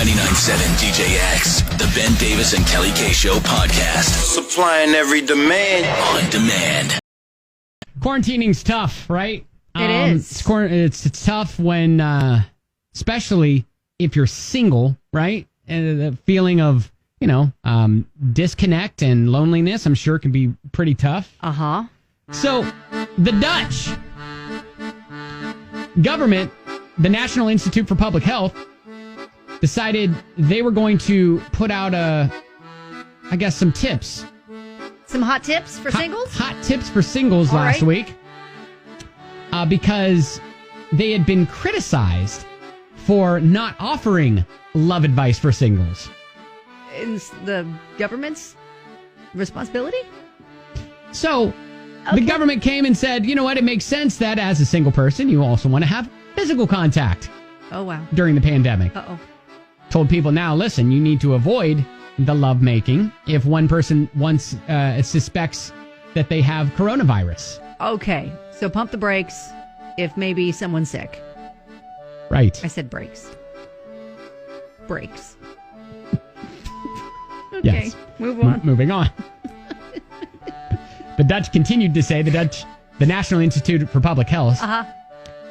99.7 DJX, the Ben Davis and Kelly K Show podcast. Supplying every demand. On demand. Quarantining's tough, right? It is. It's tough when, especially if you're single, right? And the feeling of, disconnect and loneliness, I'm sure can be pretty tough. Uh-huh. So, the Dutch government, the National Institute for Public Health, decided they were going to put out some tips. Some hot tips for singles? Hot tips for singles All last right. week. Because they had been criticized for not offering love advice for singles. Is the government's responsibility? So, the government came and said, you know what, it makes sense that as a single person, you also want to have physical contact Oh, wow. during the pandemic. Uh-oh. Told people, now listen, you need to avoid the love making if one person once suspects that they have coronavirus. Okay. So pump the brakes if maybe someone's sick. Right. I said brakes. Brakes. Okay. Yes. Move on. Moving on. The Dutch continued to say, the National Institute for Public Health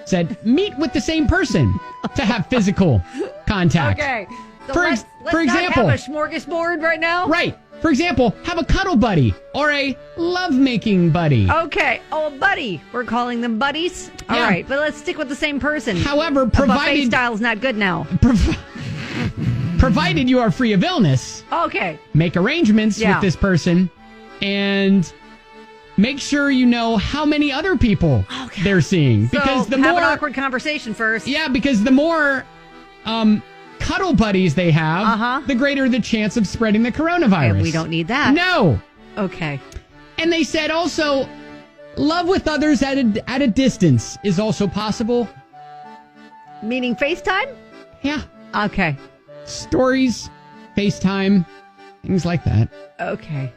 said, meet with the same person to have physical contact. Okay. So For let's example- not have a smorgasbord right now? Right. For example, have a cuddle buddy or a love-making buddy. Okay. Oh, a buddy. We're calling them buddies? All Yeah. right. But let's stick with the same person. However, A buffet provided style's not good now. provided you are free of illness, Okay. make arrangements Yeah. with this person and make sure you know how many other people they're seeing. Because So the have more an awkward conversation first. Yeah, because the more cuddle buddies they have, the greater the chance of spreading the coronavirus. And we don't need that. No. Okay. And they said also, love with others at a distance is also possible. Meaning FaceTime? Yeah. Okay. Stories, FaceTime, things like that. Okay.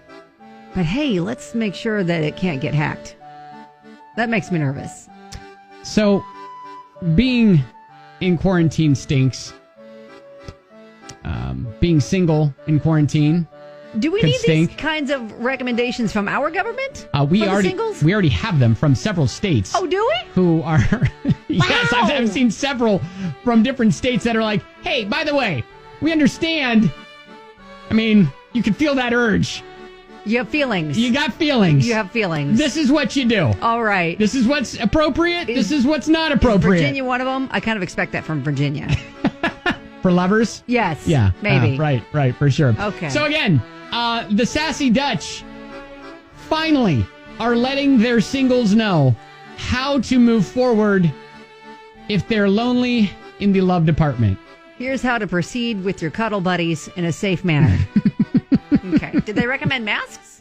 But hey, let's make sure that it can't get hacked. That makes me nervous. So, being in quarantine stinks. Being single in quarantine. Do we Could need stink. these kinds of recommendations from our government? We for the already singles? we already have them from several states. Oh, do we? Who are yes, Wow. I've seen several from different states that are like, hey, by the way, we understand. I mean, you can feel that urge. You have feelings. You got feelings. You have feelings. This is what you do. All right. This is what's appropriate. This is what's not Is appropriate. Virginia one of them? I kind of expect that from Virginia. For lovers? Yes. Yeah. Maybe. Right, for sure. Okay. So again, the sassy Dutch finally are letting their singles know how to move forward if they're lonely in the love department. Here's how to proceed with your cuddle buddies in a safe manner. Okay. Did they recommend masks?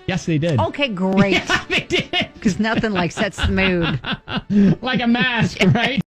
Yes, they did. Okay, great. Yeah, they did. Because nothing like sets the mood. Like a mask, right?